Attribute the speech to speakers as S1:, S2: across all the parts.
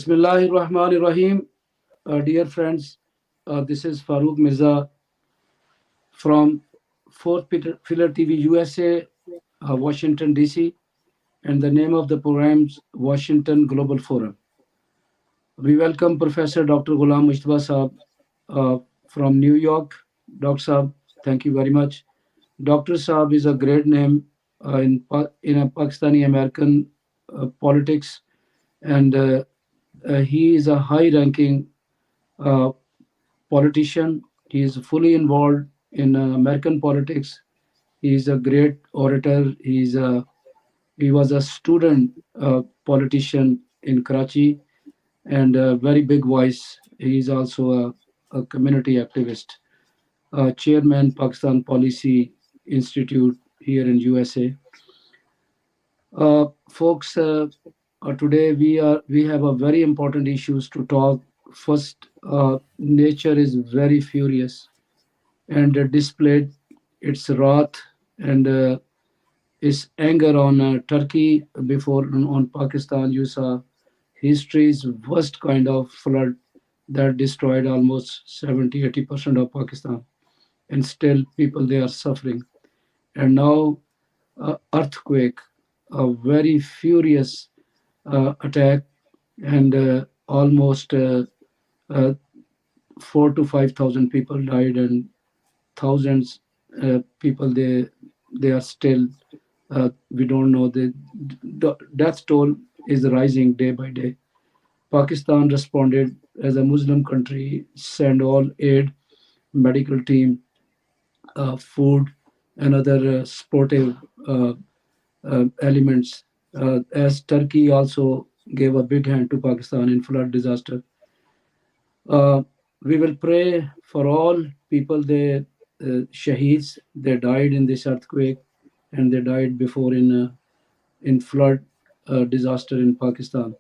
S1: Bismillahirrahmanirrahim. Dear friends, this is Farooq Mirza from Fourth Pillar TV USA, Washington, D.C., and the name of the program's Washington Global Forum. We welcome Professor Dr. Ghulam Mushtaba Saab from New York. Dr. Saab, thank you very much. Dr. Saab is a great name in a Pakistani American politics, and he is a high ranking uh, politician. He is fully involved in American politics. He is a great orator. He was a student politician in Karachi and a very big voice. He is also a community activist, chairman Pakistan Policy Institute here in USA. Folks, today we have a very important issues to talk. First, nature is very furious and displayed its wrath and its anger on Turkey before on Pakistan. You saw history's worst kind of flood that destroyed almost 70-80% of Pakistan, and still people they are suffering. And now earthquake, a very furious attack, and almost uh, 4 to 5 thousand people died, and thousands people they are still we don't know the death toll is rising day by day. Pakistan responded as a Muslim country, send all aid, medical team, food, and other sportive uh, elements. As Turkey also gave a big hand to Pakistan in flood disaster. Uh, we will pray for all people, the shaheeds, they died in this earthquake and they died before in flood disaster in Pakistan.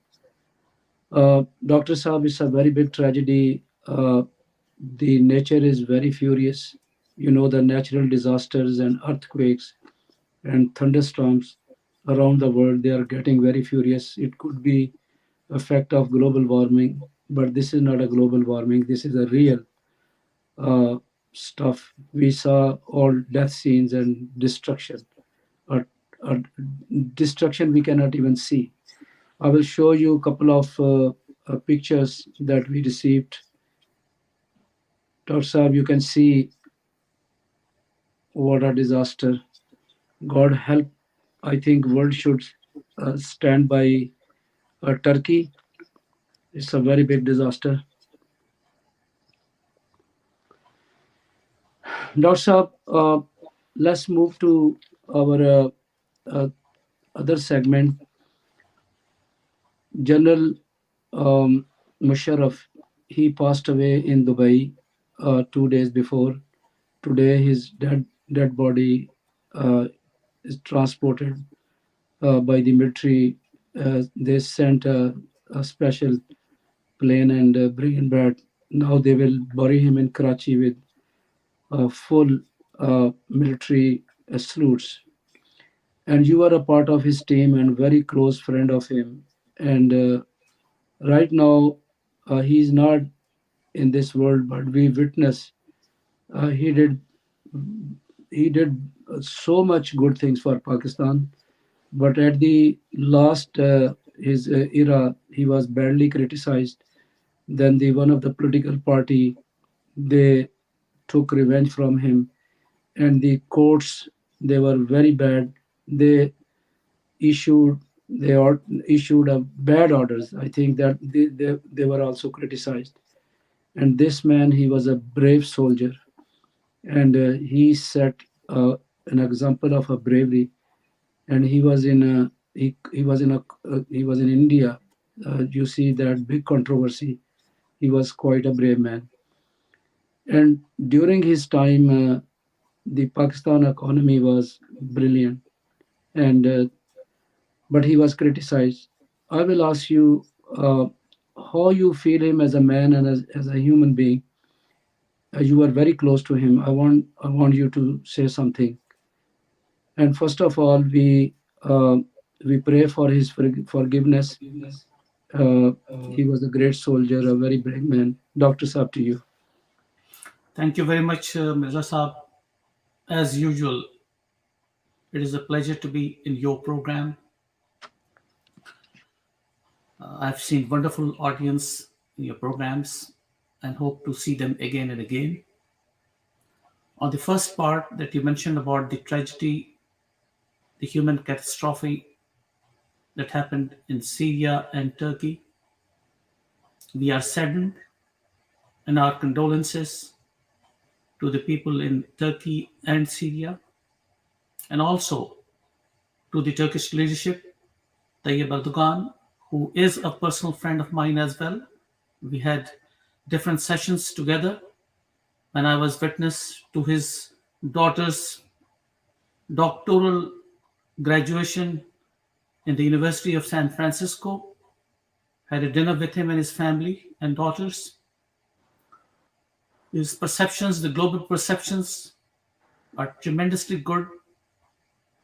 S1: Dr. Saab, is a very big tragedy. The nature is very furious. You know, the natural disasters and earthquakes and thunderstorms around the world, they are getting very furious. It could be effect of global warming, but this is not a global warming. This is a real uh, stuff. We saw all death scenes and destruction. Uh, Destruction we cannot even see. I will show you a couple of pictures that we received. Dr. Saab, you can see what a disaster. God help. I think world should stand by Turkey. It's a very big disaster. Dr. Saab, let's move to our uh, other segment. General Musharraf, he passed away in Dubai 2 days before. Today, his dead body uh, is transported by the military. They sent a special plane and bring him back. Now they will bury him in Karachi with full military salutes. And you are a part of his team and very close friend of him. And right now, he is not in this world, but we witness uh, he did he did so much good things for Pakistan. But at the last his era, he was badly criticized. Then the one of the political party they took revenge from him, and the courts they were very bad. They issued issued a bad orders. I think that they were also criticized. And this man, he was a brave soldier, and he set an example of a bravery. And he was in a he was in India. You see that big controversy. He was quite a brave man. And during his time, the Pakistan economy was brilliant, and but he was criticized. I will ask you how you feel him as a man and as a human being. You are very close to him. I want you to say something. And first of all, we pray for his forgiveness, Uh, he was a great soldier, a very brave man. Doctor, up to you.
S2: Thank you very much, Mirza Saab. As usual, it is a pleasure to be in your program. I've seen wonderful audience in your programs and hope to see them again and again. On the first part that you mentioned about the tragedy, the human catastrophe that happened in Syria and Turkey, we are saddened and our condolences to the people in Turkey and Syria, and also to the Turkish leadership, Tayyip Erdogan, who is a personal friend of mine as well. We had different sessions together when I was witness to his daughter's doctoral graduation in the University of San Francisco. Had a dinner with him and his family and daughters. His perceptions, the global perceptions, are tremendously good.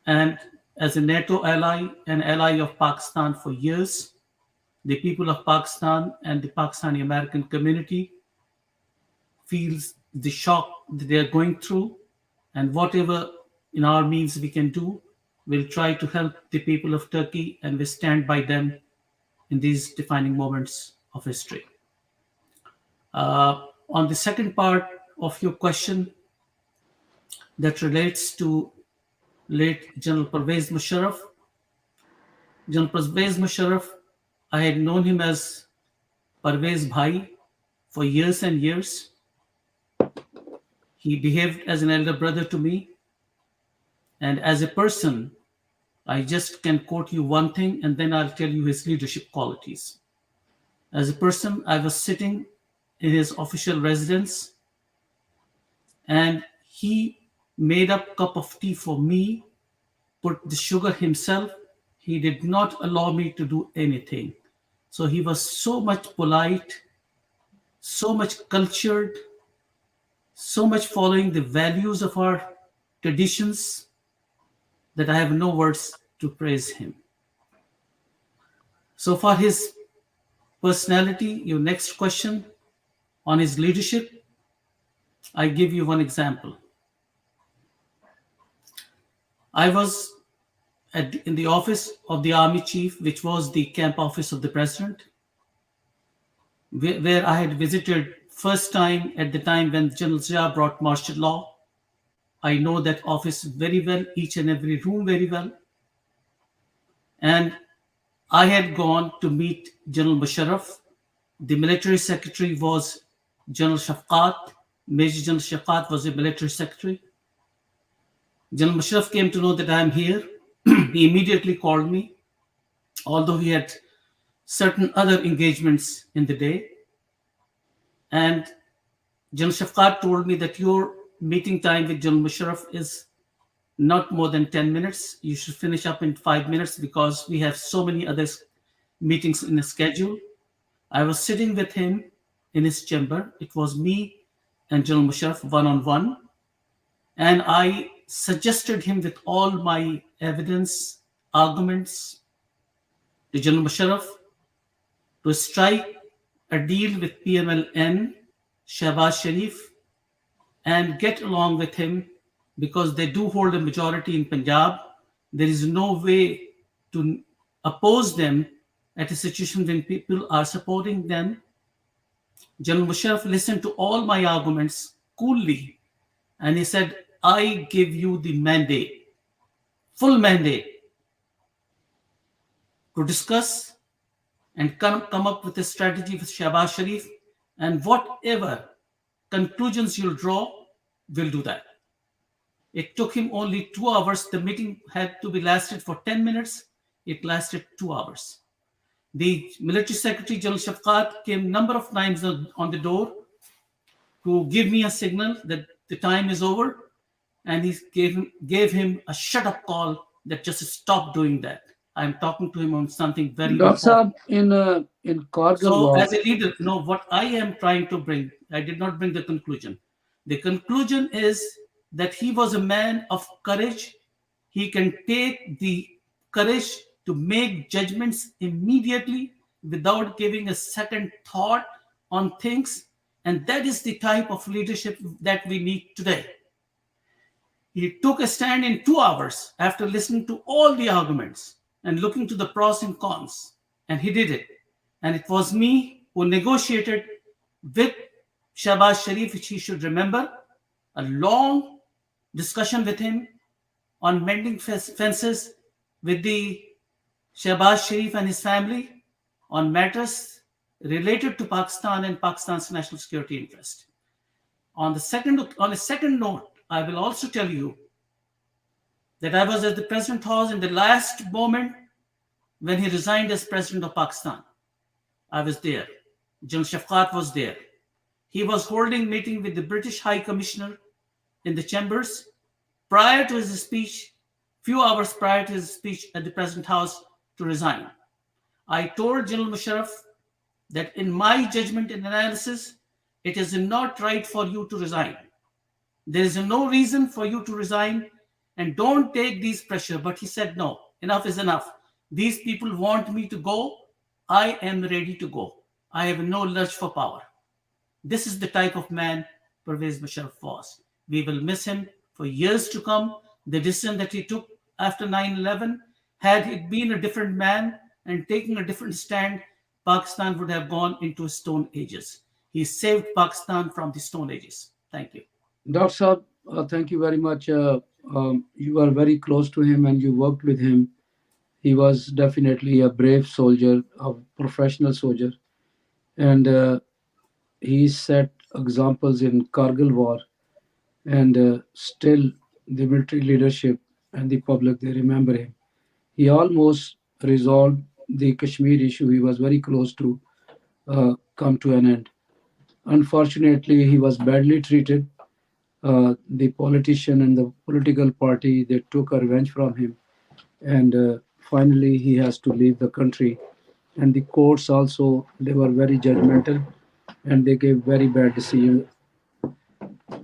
S2: And as a NATO ally, an ally of Pakistan for years, the people of Pakistan and the Pakistani American community feels the shock that they are going through, and whatever in our means we can do, we'll try to help the people of Turkey and we stand by them in these defining moments of history. On the second part of your question that relates to late General Pervez Musharraf, General Pervez Musharraf, I had known him as Pervez Bhai for years and years. He behaved as an elder brother to me, and as a person, I just can quote you one thing and then I'll tell you his leadership qualities. As a person, I was sitting in his official residence and he made up cup of tea for me, put the sugar himself. He did not allow me to do anything. So he was so much polite, so much cultured, so much following the values of our traditions that I have no words to praise him. So far, his personality, your next question on his leadership, I give you one example. I was in the office of the army chief, which was the camp office of the president, where I had visited first time at the time when General Zia brought martial law. I know that office very well, each and every room very well. And I had gone to meet General Musharraf. The military secretary was General Shafqat. Major General Shafqat was the military secretary. General Musharraf came to know that I am here. He immediately called me, although he had certain other engagements in the day. And General Shafqat told me that your meeting time with General Musharraf is not more than 10 minutes. You should finish up in 5 minutes because we have so many other meetings in the schedule. I was sitting with him in his chamber. It was me and General Musharraf one-on-one. And I suggested him with all my evidence, arguments to General Musharraf to strike a deal with PMLN, Shahbaz Sharif, and get along with him because they do hold a majority in Punjab. There is no way to oppose them at a situation when people are supporting them. General Musharraf listened to all my arguments coolly and he said, I give you the mandate, full mandate to discuss and come up with a strategy with Shahbaz Sharif, and whatever conclusions you'll draw, we'll do that. It took him only 2 hours. The meeting had to be lasted for 10 minutes. It lasted 2 hours. The military secretary, General Shafqat, came number of times on the door to give me a signal that the time is over. And he gave him a shut up call that just stop doing that. I'm talking to him on something very
S1: Doctor
S2: important.
S1: Saab, in Kargil
S2: So,
S1: war,
S2: as a leader, no, what I am trying to bring, I did not bring the conclusion. The conclusion is that he was a man of courage. He can take the courage to make judgments immediately without giving a second thought on things. And that is the type of leadership that we need today. He took a stand in 2 hours after listening to all the arguments and looking to the pros and cons. And he did it. And it was me who negotiated with Shahbaz Sharif, which he should remember, a long discussion with him on mending fences with the Shahbaz Sharif and his family on matters related to Pakistan and Pakistan's national security interest. On a second note, I will also tell you that I was at the President House in the last moment when he resigned as President of Pakistan. I was there. General Shafqat was there. He was holding meeting with the British High Commissioner in the chambers prior to his speech, few hours prior to his speech at the President House to resign. I told General Musharraf that in my judgment and analysis, it is not right for you to resign. There is no reason for you to resign and don't take these pressure. But he said, no, enough is enough. These people want me to go. I am ready to go. I have no lust for power. This is the type of man Pervez Musharraf was. We will miss him for years to come. The decision that he took after 9/11, had it been a different man and taking a different stand, Pakistan would have gone into stone ages. He saved Pakistan from the stone ages. Thank you.
S1: Dr. Saab, thank you very much. You are very close to him and you worked with him. He was definitely a brave soldier, a professional soldier, and he set examples in Kargil War, and still the military leadership and the public, they remember him. He almost resolved the Kashmir issue. He was very close to come to an end. Unfortunately, he was badly treated. The politician and the political party, they took a revenge from him, and finally he has to leave the country. And the courts also, they were very judgmental and they gave very bad decisions.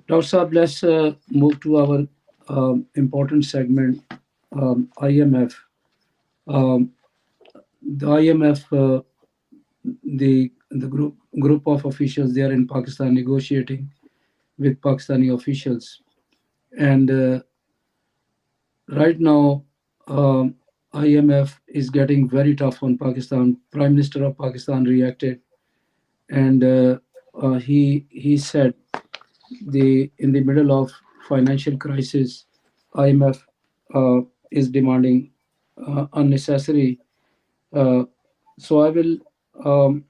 S1: Dr. Saab, let's move to our important segment, IMF. Um, the IMF, the group of officials there in Pakistan negotiating with Pakistani officials, and right now, IMF is getting very tough on Pakistan. Prime Minister of Pakistan reacted, and he said the in the middle of financial crisis, IMF is demanding unnecessary. Uh, so I will um,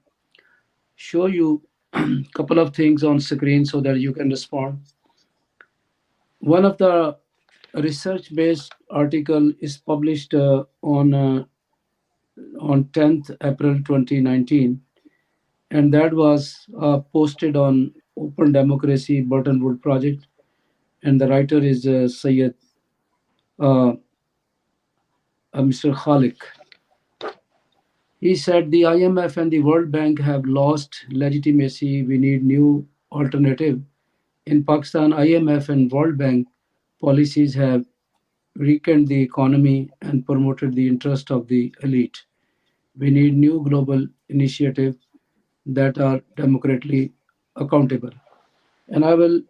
S1: show you a couple of things on screen so that you can respond. One of the research-based article is published on 10th April 2019, and that was posted on Open Democracy Bretton Woods Project, and the writer is Syed uh, Mr. Khalik. He said the IMF and the World Bank have lost legitimacy. We need new alternative. In Pakistan, IMF and World Bank policies have weakened the economy and promoted the interest of the elite. We need new global initiatives that are democratically accountable. And I will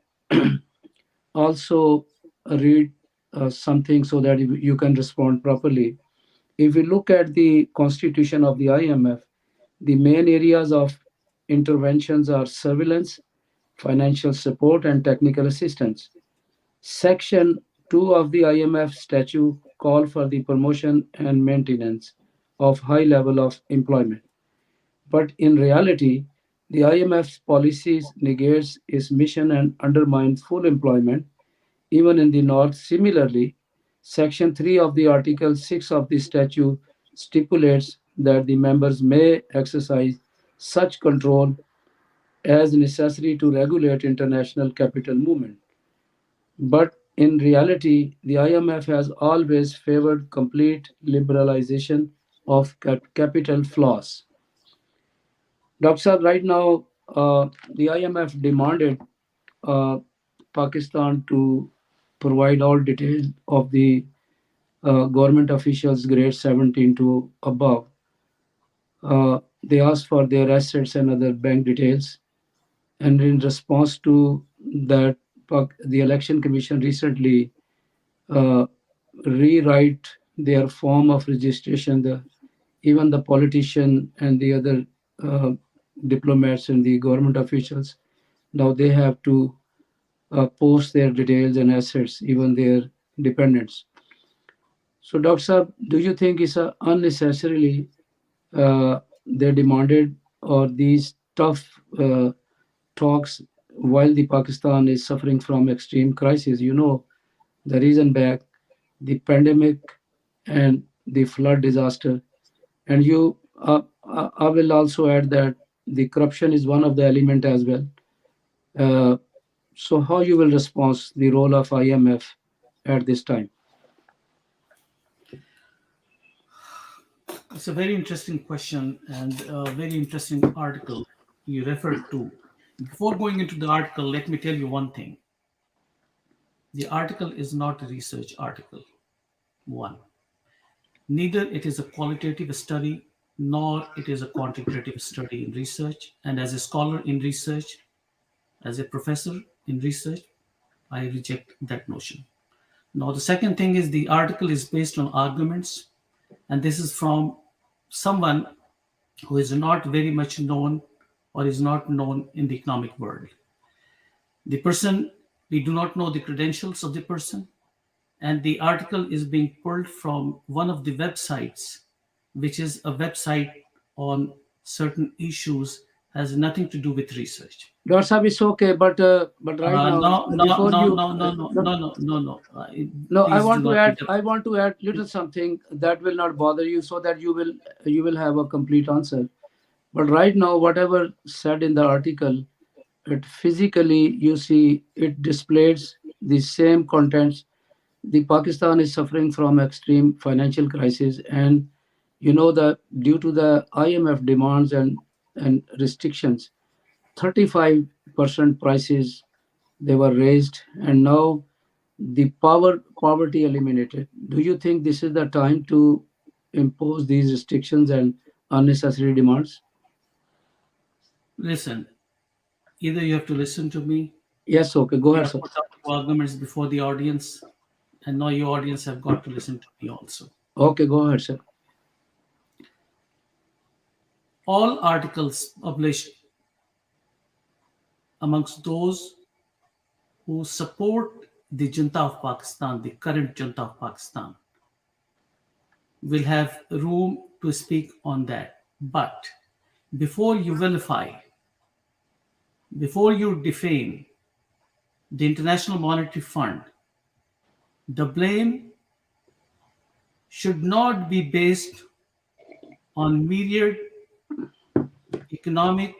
S1: also read something so that you can respond properly. If we look at the constitution of the IMF, the main areas of interventions are surveillance, financial support, and technical assistance. Section 2 of the IMF statute call for the promotion and maintenance of high level of employment. But in reality, the IMF's policies negates its mission and undermine full employment even in the north. Similarly, Section 3 of the Article 6 of the statute stipulates that the members may exercise such control as necessary to regulate international capital movement. But in reality, the IMF has always favored complete liberalization of capital flows. Dr. Saab, right now, the IMF demanded uh, Pakistan to provide all details of the government officials grade 17 to above. they asked for their assets and other bank details. And in response to that, the election commission recently uh, rewrite their form of registration. Even the politician and the other uh, diplomats and the government officials, now they have to post their details and assets, even their dependents. So, Dr. Saab, do you think it's unnecessarily they demanded, or these tough talks while the Pakistan is suffering from extreme crisis? You know, the reason back, the pandemic and the flood disaster. And I will also add that the corruption is one of the element as well. Uh, so how you will respond the role of IMF at this time?
S2: It's a very interesting question and a very interesting article you referred to. Before going into the article, let me tell you one thing. The article is not a research article. One, neither it is a qualitative study nor it is a quantitative study in research. And as a scholar in research, as a professor in research, I reject that notion. Now, the second thing is the article is based on arguments, and this is from someone who is not very much known or is not known in the economic world. The person, we do not know the credentials of the person, and the article is being pulled from one of the websites, which is a website on certain issues, has nothing to do with research.
S1: Dr. Saab, it's okay, but right now,
S2: No, no,
S1: before
S2: no,
S1: you,
S2: no, no, no,
S1: no,
S2: no, no, no, no.
S1: no, I
S2: Please do
S1: want to
S2: not
S1: add,
S2: interrupt.
S1: I want to add little something that will not bother you, so that you will have a complete answer. But right now, whatever said in the article, it physically you see it displays the same contents. The Pakistan is suffering from extreme financial crisis, and you know that due to the IMF demands and restrictions, 35% prices they were raised, and now the poverty eliminated. Do you think this is the time to impose these restrictions and unnecessary demands?
S2: Listen, either you have to listen to me,
S1: Yes, okay, go
S2: you
S1: ahead,
S2: have
S1: sir.
S2: put up your arguments before the audience, and now your audience have got to listen to me also.
S1: Okay, go ahead, sir.
S2: All articles published amongst those who support the Junta of Pakistan, the current Junta of Pakistan, will have room to speak on that. But before you vilify, before you defame the International Monetary Fund, the blame should not be based on myriad economic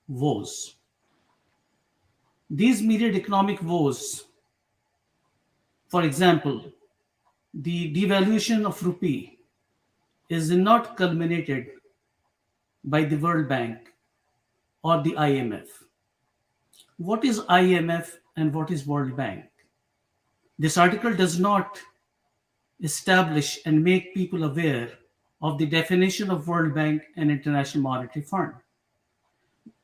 S2: woes. These myriad economic woes, for example, the devaluation of rupee is not culminated by the World Bank or the IMF. What is IMF and what is World Bank? This article does not establish and make people aware of the definition of World Bank and International Monetary Fund.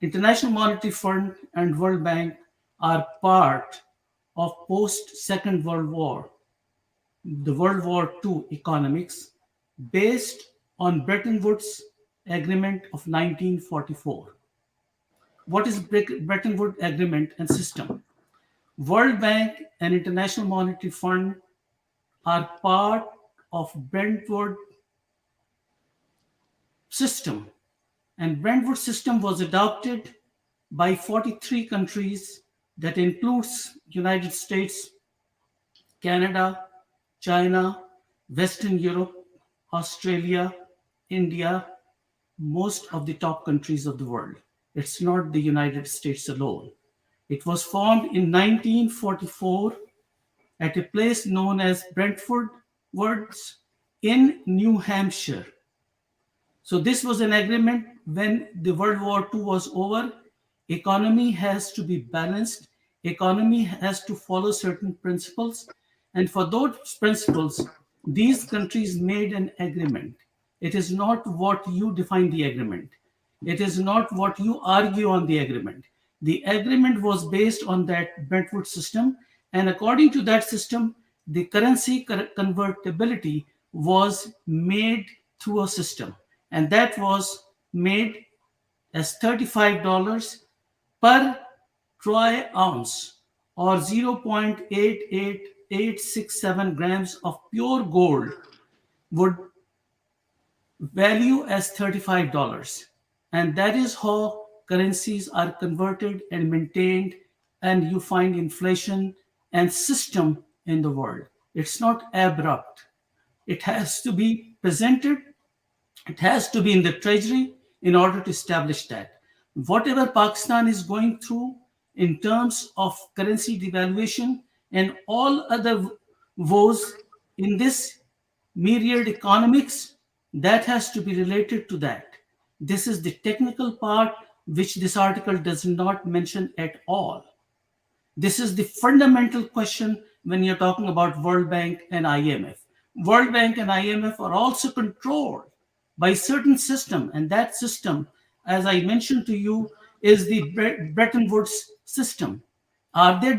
S2: International Monetary Fund and World Bank are part of post Second World War, the World War II economics based on Bretton Woods Agreement of 1944. What is Bretton Woods Agreement and system? World Bank and International Monetary Fund are part of Brentwood system, and Brentwood system was adopted by 43 countries that includes United States, Canada, China, Western Europe, Australia, India, most of the top countries of the world. It's not the United States alone. It was formed in 1944 at a place known as Brentford Woods in New Hampshire. So this was an agreement when the World War II was over. Economy has to be balanced. Economy has to follow certain principles. And for those principles, these countries made an agreement. It is not what you define the agreement. It is not what you argue on the agreement. The agreement was based on that Brentwood system, and according to that system, the currency convertibility was made through a system, and that was made as $35 per troy ounce, or 0.88867 grams of pure gold would value as $35. And that is how currencies are converted and maintained, and you find inflation and system in the world. It's not abrupt. It has to be presented, it has to be in the treasury in order to establish that. Whatever Pakistan is going through in terms of currency devaluation and all other woes in this myriad economics, that has to be related to that. This is the technical part which this article does not mention at all. This is the fundamental question when you're talking about World Bank and IMF. World Bank and IMF are also controlled by certain system, and that system, as I mentioned to you, is the Bretton Woods system. Are they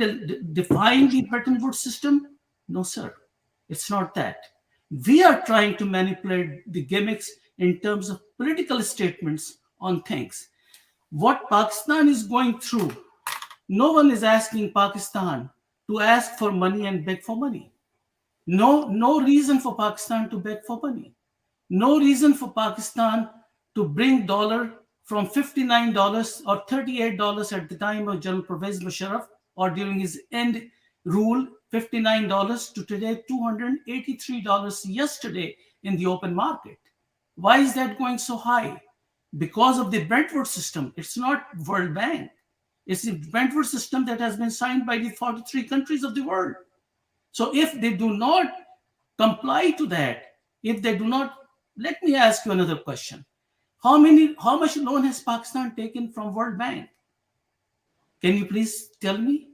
S2: defying the Bretton Woods system? No, sir. It's not that. We are trying to manipulate the gimmicks in terms of political statements on things. What Pakistan is going through, no one is asking Pakistan to ask for money and beg for money. No reason for Pakistan to beg for money. No reason for Pakistan to bring dollar from $59 or $38 at the time of General Pervez Musharraf, or during his end rule, $59 to today $283 yesterday in the open market. Why is that going so high? Because of the Brentwood system. It's not World Bank. It's the Brentwood system that has been signed by the 43 countries of the world. So if they do not comply to that, if they do not, let me ask you another question. How much loan has Pakistan taken from World Bank? Can you please tell me?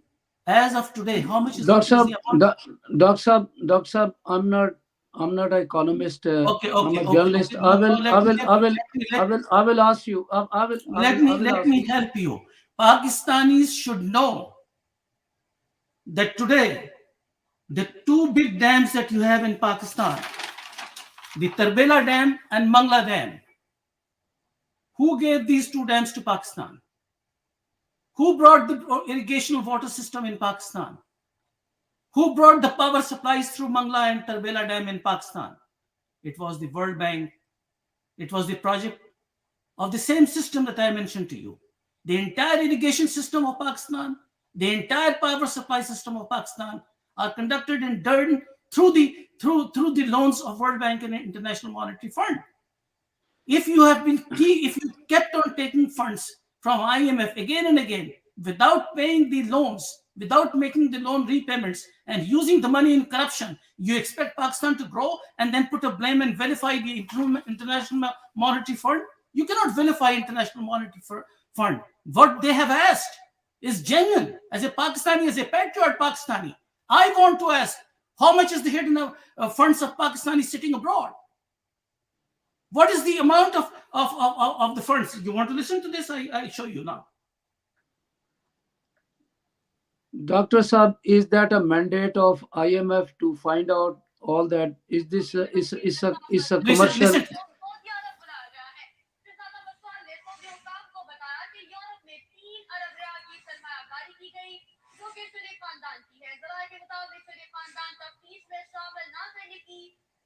S2: As of today, how much is
S1: Dr.
S2: the
S1: Sab,
S2: amount?
S1: Dr. Sab, I'm not an economist.
S2: Okay,
S1: I'm
S2: okay,
S1: a
S2: okay,
S1: journalist.
S2: okay. No,
S1: I will ask you. I will
S2: let
S1: ask
S2: me
S1: you.
S2: help you. Pakistanis should know that today the two big dams that you have in Pakistan, the Tarbela Dam and Mangla Dam. Who gave these two dams to Pakistan? Who brought the irrigation water system in Pakistan? Who brought the power supplies through Mangla and Tarbela Dam in Pakistan? It was the World Bank. It was the project of the same system that I mentioned to you. The entire irrigation system of Pakistan, the entire power supply system of Pakistan are conducted in Durban through the loans of World Bank and International Monetary Fund. If you kept on taking funds from IMF again and again without paying the loans, without making the loan repayments and using the money in corruption, you expect Pakistan to grow and then put a blame and vilify the International Monetary Fund? You cannot vilify International Monetary Fund. What they have asked is genuine. As a Pakistani, as a patriot Pakistani, I want to ask, how much is the hidden funds of Pakistanis sitting abroad? What is the amount of the funds? You want to listen to this? I show you now.
S1: Dr. Saab, is that a mandate of IMF to find out all that? Is this is a commercial?
S2: Listen.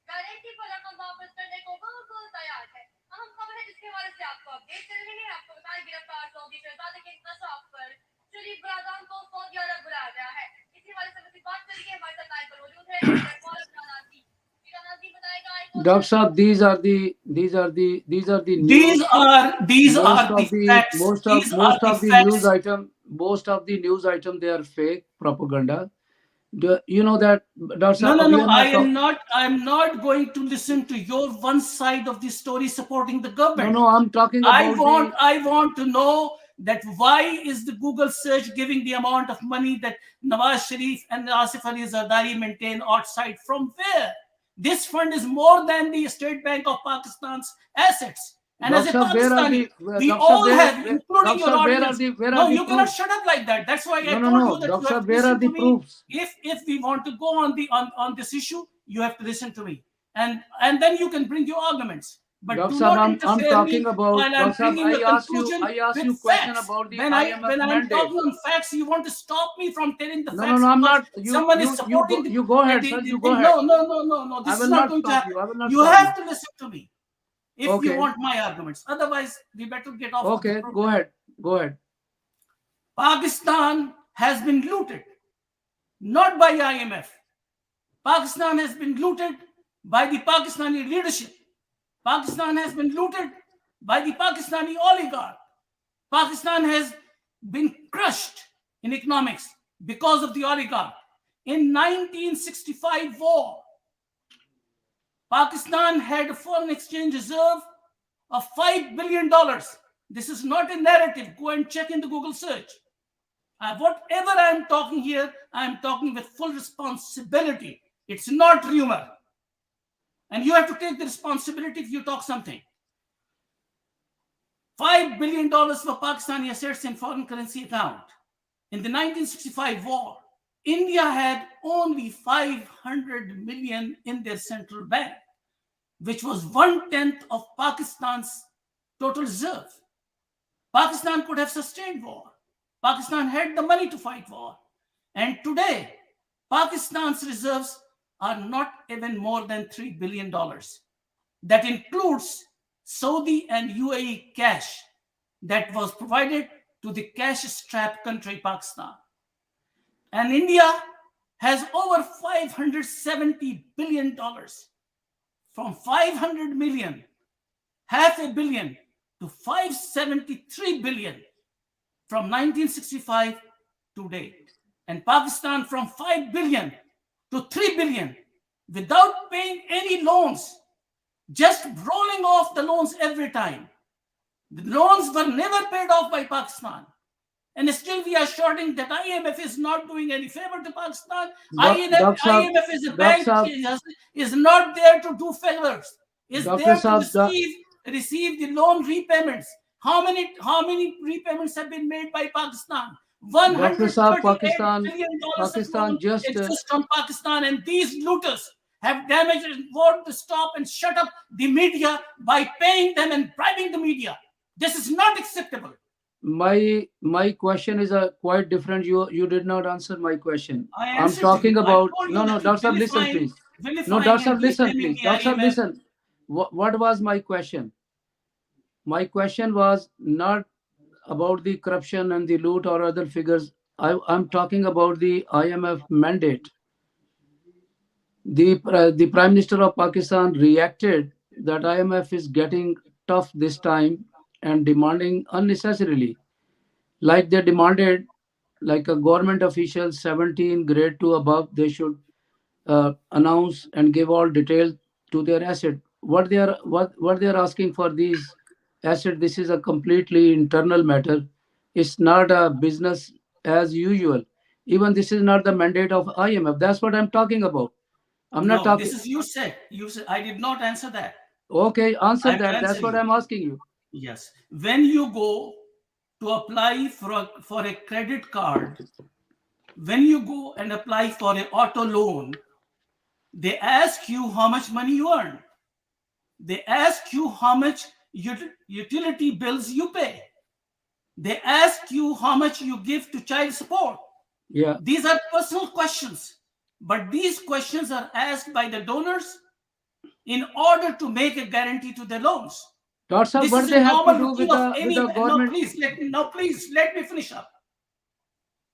S2: Guarantee पर रकम वापस करने को बिल्कुल तैयार है। अहम खबर है जिसके हवाले से आपको अपडेट कर रहे हैं। आपको बताएं गिरफ्तार सऊदी शहजादे के इंकशाफ पर चुनी बरादान को सऊदी अरब बुलाया गया है। इसी हवाले से मज़ीद बात करेंगे। हमारे साथ लाइन पर मौजूद है
S1: Dr. Saab, these are the
S2: these
S1: news.
S2: are the facts. These are the facts.
S1: Most of the news item, they are fake propaganda. You know that, Dr.
S2: No,
S1: Saab,
S2: no,
S1: we
S2: no.
S1: are not talking.
S2: I'm not going to listen to your one side of the story supporting the government.
S1: No, I'm talking about
S2: I want to know that why is the Google search giving the amount of money that Nawaz Sharif and Asif Ali Zardari maintain outside from where? This fund is more than the State Bank of Pakistan's assets. And as a Pakistani, we
S1: Doctor Sahab,
S2: all have, including
S1: Doctor
S2: your
S1: Sahab,
S2: audience.
S1: where are
S2: No,
S1: the
S2: you cannot
S1: proofs?
S2: shut up like that. That's why I
S1: No, no,
S2: told you
S1: no.
S2: that you
S1: Doctor
S2: have
S1: Sahab,
S2: to
S1: where are
S2: listen
S1: the
S2: to me.
S1: proofs?
S2: If we want to go on this issue, you have to listen to me, and then you can bring your arguments. But
S1: Doctor
S2: do
S1: Sahab,
S2: not
S1: I'm
S2: interfere
S1: talking
S2: me
S1: about,
S2: while I'm
S1: Doctor Sahab,
S2: bringing a conclusion
S1: I asked
S2: with
S1: you question
S2: facts.
S1: about the
S2: When
S1: IMF
S2: I'm
S1: mandate.
S2: talking on facts, you want to stop me from telling the
S1: No, no,
S2: facts
S1: no, I'm
S2: because
S1: not.
S2: someone is supporting
S1: You go ahead, sir.
S2: the
S1: You go
S2: thing.
S1: ahead.
S2: No, no, no, no, no.
S1: I
S2: This is
S1: will
S2: not
S1: not
S2: going to
S1: stop you.
S2: happen.
S1: I will not
S2: You
S1: stop
S2: have
S1: you.
S2: to listen to me if you
S1: Okay.
S2: want my arguments. Otherwise, we better get off of the
S1: Okay. Go
S2: program.
S1: ahead. Go ahead.
S2: Pakistan has been looted, not by IMF. Pakistan has been looted by the Pakistani leadership. Pakistan has been looted by the Pakistani oligarch. Pakistan has been crushed in economics because of the oligarch. In 1965 war, Pakistan had a foreign exchange reserve of $5 billion. This is not a narrative. Go and check in the Google search. Whatever I'm talking here, I'm talking with full responsibility. It's not rumor. And you have to take the responsibility if you talk something. $5 billion for Pakistani assets in foreign currency account. In the 1965 war, India had only 500 million in their central bank, which was 1/10 of Pakistan's total reserve. Pakistan could have sustained war. Pakistan had the money to fight war. And today, Pakistan's reserves are not even more than $3 billion. That includes Saudi and UAE cash that was provided to the cash-strapped country Pakistan. And India has over $570 billion. From 500 million, half a billion, to 573 billion from 1965 to date. And Pakistan from 5 billion to 3 billion without paying any loans, just rolling off the loans every time. The loans were never paid off by Pakistan. And still we are shouting that IMF is not doing any favor to Pakistan.
S1: Doctor Sahab,
S2: IMF is a
S1: Doctor
S2: bank,
S1: Sahab,
S2: is not there to do favors. Is
S1: Doctor
S2: there to
S1: Sahab,
S2: receive the loan repayments. How many repayments have been made by Pakistan?
S1: Doctor Sahab,
S2: 138 billion dollars of
S1: Pakistan
S2: loan
S1: just
S2: exists from Pakistan, and these looters have damaged and want to stop and shut up the media by paying them and bribing the media. This is not acceptable.
S1: My question is quite different. You did not answer my question.
S2: I
S1: I'm
S2: answered to
S1: talking
S2: you. I
S1: about
S2: told you
S1: no,
S2: that
S1: Doctor Sahab, listen please. No, Doctor
S2: vilifying and
S1: Sahab, listen
S2: defaming
S1: please.
S2: the
S1: Doctor Sahab,
S2: IMF.
S1: listen. What was my question? My question was not about the corruption and the loot or other figures. I'm talking about the IMF mandate. The Prime Minister of Pakistan reacted that IMF is getting tough this time and demanding unnecessarily, like they demanded, like a government official 17 grade 2 above, they should announce and give all details to their asset. What they are asking for these asset. This is a completely internal matter. It's not a business as usual. Even this is not the mandate of IMF. That's what I'm talking about. I'm not
S2: No,
S1: talking.
S2: this is you said. You said I did not answer that.
S1: Okay,
S2: I
S1: answer
S2: have to
S1: that.
S2: answer
S1: That's what
S2: you.
S1: I'm asking you.
S2: Yes. When you go to apply for a credit card, when you go and apply for an auto loan, they ask you how much money you earn. They ask you how much utility bills you pay. They ask you how much you give to child support.
S1: Yeah.
S2: These are personal questions, but these questions are asked by the donors in order to make a guarantee to their loans.
S1: Doctor Sahab,
S2: This
S1: what
S2: is a
S1: they have to
S2: normal
S1: do
S2: routine
S1: with
S2: of
S1: with
S2: any.
S1: the
S2: No,
S1: government?
S2: please let me finish up.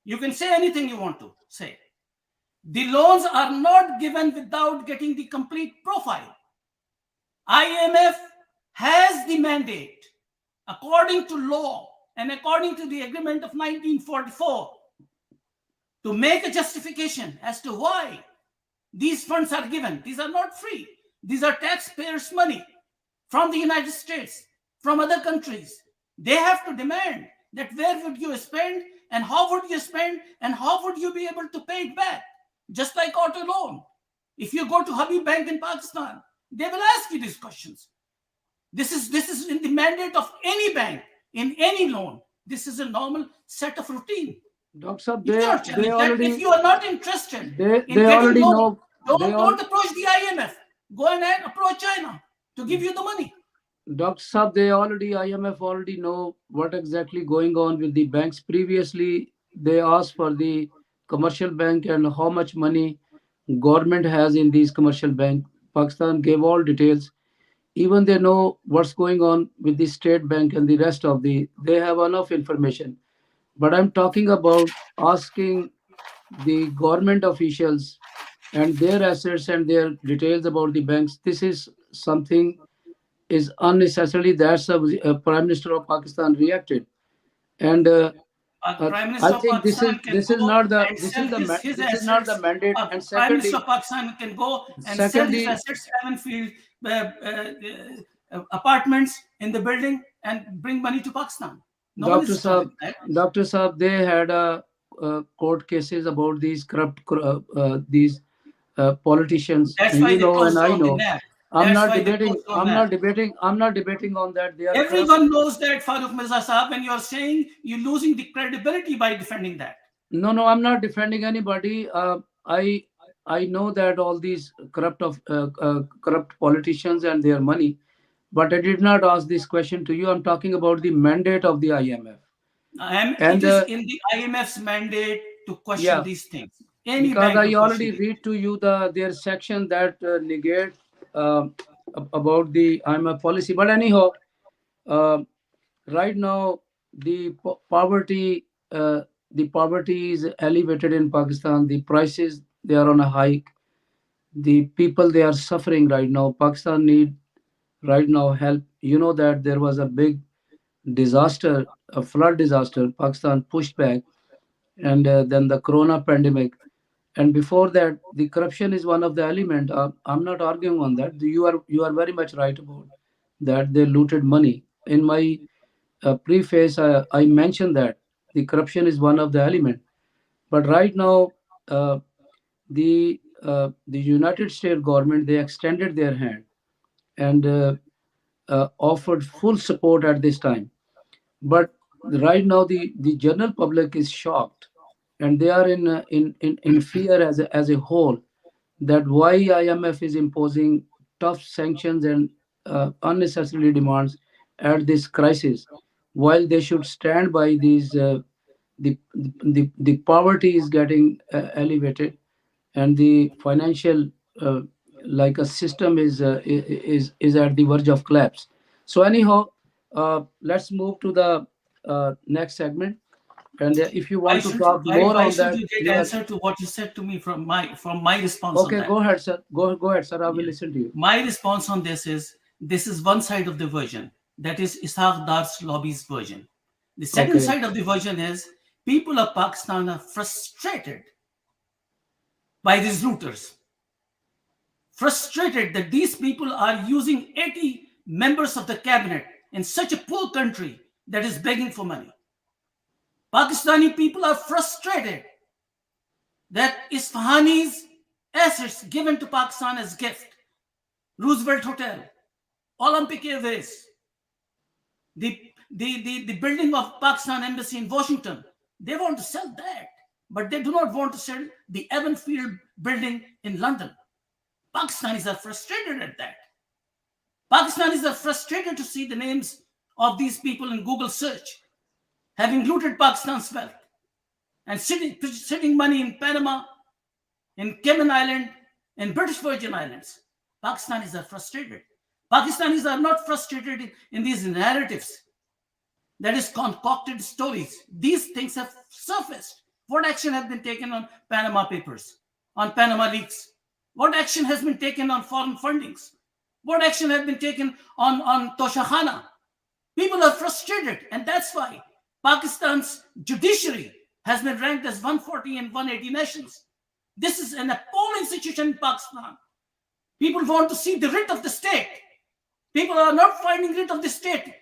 S2: You can say anything you want to say. The loans are not given without getting the complete profile. IMF has the mandate, according to law and according to the agreement of 1944, to make a justification as to why these funds are given. These are not free. These are taxpayers' money from the United States, from other countries. They have to demand that where would you spend and how would you spend and how would you be able to pay it back? Just like auto loan. If you go to Habib Bank in Pakistan, they will ask you these questions. This is in the mandate of any bank in any loan. This is a normal set of routine.
S1: Dr. Saab,
S2: You cannot
S1: they
S2: challenge that. If
S1: already
S2: you are not interested in
S1: they
S2: getting
S1: already
S2: loan,
S1: know they all
S2: don't approach the IMF. Go and approach China to give you the money.
S1: Dr. Saab, they already IMF already know what exactly going on with the banks. Previously, they asked for the commercial bank and how much money government has in these commercial bank. Pakistan gave all details. Even they know what's going on with the state bank and the rest of the. They have enough information. But I'm talking about asking the government officials and their assets and their details about the banks. This is something is unnecessarily. That's how Prime Minister of Pakistan reacted, and
S2: Prime
S1: I
S2: Minister of
S1: think
S2: Pakistan can go and sell his
S1: this is not the
S2: assets.
S1: mandate. And
S2: Prime Minister of Pakistan can go and sell his
S1: secondly,
S2: assets, Evanfield apartments in the building, and bring money to Pakistan. No one
S1: Dr.
S2: is stopping
S1: Saab,
S2: that.
S1: Dr. Saab, they had court cases about these corrupt these politicians,
S2: That's
S1: and
S2: why
S1: you
S2: they
S1: know, and
S2: closed
S1: I
S2: down the
S1: know.
S2: NAB.
S1: I'm
S2: That's
S1: not
S2: why they
S1: debating.
S2: closed down NAB.
S1: I'm not debating on that. They are corrupt.
S2: Everyone knows that, Farooq Mirza Saab, when you're saying you're losing the credibility by defending that.
S1: No, no, I'm not defending anybody. I know that all these corrupt politicians and their money, but I did not ask this question to you. I'm talking about the mandate of the IMF,
S2: It
S1: and
S2: is in the IMF's mandate to question
S1: yeah,
S2: these things. Any
S1: because
S2: bank
S1: I
S2: will question
S1: already
S2: these.
S1: read to you their section that negate about the IMF policy. But anyhow, uh, right now the poverty is elevated in Pakistan. The prices they are on a hike. The people they are suffering right now. Pakistan need right now help. You know that there was a big disaster, a flood disaster. Pakistan pushed back, and then the corona pandemic. And before that, the corruption is one of the element. I'm not arguing on that. You are very much right about that. They looted money. In my preface, I mentioned that the corruption is one of the element. But right now, the United States government they extended their hand and offered full support at this time. But right now, the general public is shocked, and they are in fear as a whole that why IMF is imposing tough sanctions and unnecessary demands at this crisis, while they should stand by these. The poverty is getting elevated, and the financial uh, like a system is at the verge of collapse. So anyhow, let's move to the next segment. And if you
S2: Why
S1: want to
S2: should
S1: talk
S2: why,
S1: more
S2: why
S1: on
S2: should
S1: that,
S2: you
S1: you
S2: get
S1: are
S2: answer to what you said to me from my response on
S1: okay.
S2: that?
S1: Go ahead, sir. Go ahead, sir. I will
S2: Yeah.
S1: listen to you.
S2: My response on this is one side of the version. That is Ishaq Dar's lobby's version. The second
S1: Okay.
S2: side of the version is people of Pakistan are frustrated by these looters, frustrated that these people are using 80 members of the cabinet in such a poor country that is begging for money. Pakistani people are frustrated that Isfahani's assets given to Pakistan as gift, Roosevelt Hotel, Olympic Airways, the building of Pakistan embassy in Washington, they want to sell that, but they do not want to sell the Evanfield building in London. Pakistanis are frustrated at that. Pakistanis are frustrated to see the names of these people in Google search, having looted Pakistan's wealth and sitting money in Panama, in Cayman Island, in British Virgin Islands. Pakistanis are frustrated. Pakistanis are not frustrated in these narratives, that is concocted stories. These things have surfaced. What action has been taken on Panama Papers, on Panama leaks? What action has been taken on foreign fundings? What action has been taken on Toshakhana? People are frustrated, and that's why Pakistan's judiciary has been ranked as 140 and 180 nations. This is an appalling situation in Pakistan. People want to see the writ of the state. People are not finding writ of the state.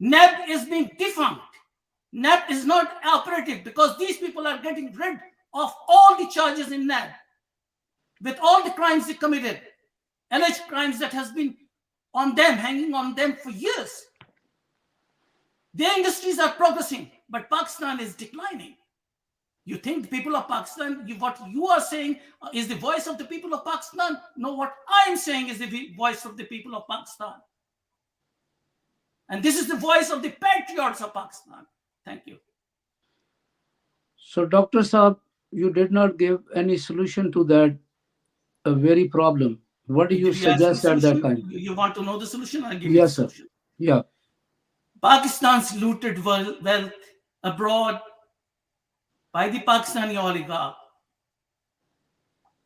S2: NAB is being defunct. NAB is not operative because these people are getting rid of all the charges in NAB with all the crimes they committed, alleged crimes that has been on them, hanging on them for years. Their industries are progressing, but Pakistan is declining. You think the people of Pakistan, what you are saying is the voice of the people of Pakistan? No, what I am saying is the voice of the people of Pakistan. And this is the voice of the patriots of Pakistan. Thank you.
S1: So, Dr. Saab, you did not give any solution to that very problem. What do you
S2: Did you ask for the
S1: suggest at that
S2: solution?
S1: time?
S2: You want to know the solution? I'll give you the
S1: Yes, sir.
S2: solution.
S1: Yeah,
S2: Pakistan's looted wealth abroad by the Pakistani oligarch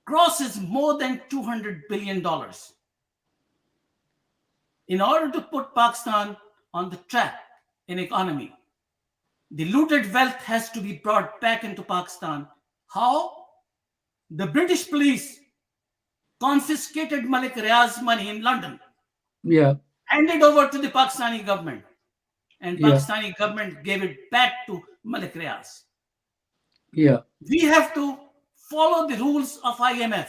S2: crosses more than $200 billion. In order to put Pakistan on the track in economy, the looted wealth has to be brought back into Pakistan. How? The British police confiscated Malik Riaz's money in London,
S1: yeah,
S2: handed over to the Pakistani government, and
S1: yeah,
S2: Pakistani government gave it back to Malik Riaz.
S1: yeah,
S2: We have to follow the rules of IMF.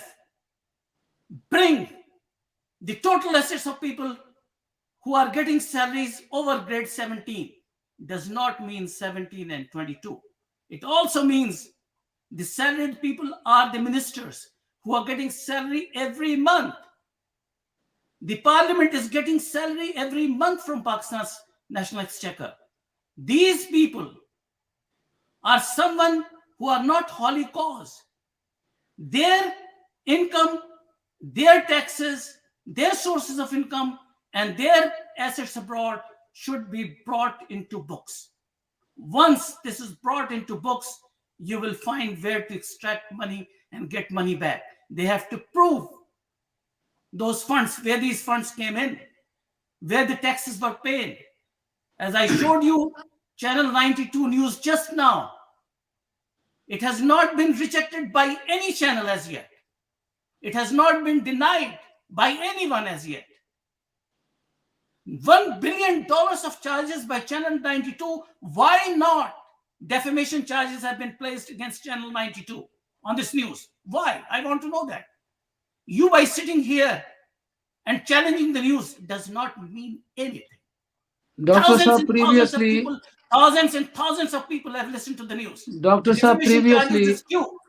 S2: Bring the total assets of people who are getting salaries over grade 17. Does not mean 17 and 22. It also means the salaried people are the ministers who are getting salary every month. The parliament is getting salary every month from Pakistan's national exchequer. These people are someone who are not holy cause. Their income, their taxes, their sources of income, and their assets abroad should be brought into books. Once this is brought into books, you will find where to extract money and get money back. They have to prove those funds, where these funds came in, where the taxes were paid. As I showed you, Channel 92 News just now, it has not been rejected by any channel as yet. It has not been denied by anyone as yet. $1 billion of charges by Channel 92. Why not? Defamation charges have been placed against Channel 92 on this news. Why? I want to know that. You, by sitting here and challenging the news, does not mean anything.
S1: Dr. Saab, previously,
S2: Thousands and thousands of people have listened to the news.
S1: Dr.
S2: The
S1: Saab,
S2: defamation charges
S1: previously,
S2: is few.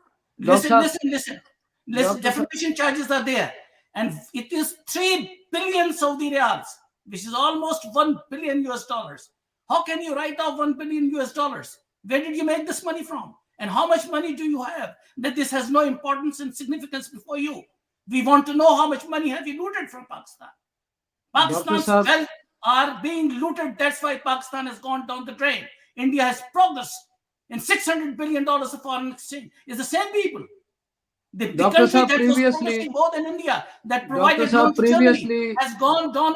S1: Dr.
S2: Listen.
S1: Dr.
S2: Defamation charges are there. And it is 3 billion Saudi riyals, which is almost 1 billion US dollars. How can you write off 1 billion US dollars? Where did you make this money from? And how much money do you have that this has no importance and significance before you? We want to know how much money have you looted from Pakistan. Pakistan's wealth are being looted. That's why Pakistan has gone down the drain. India has progressed in $600 billion of foreign exchange. It's the same people. The country that was progressing more than India, that provided loans to Germany, has gone down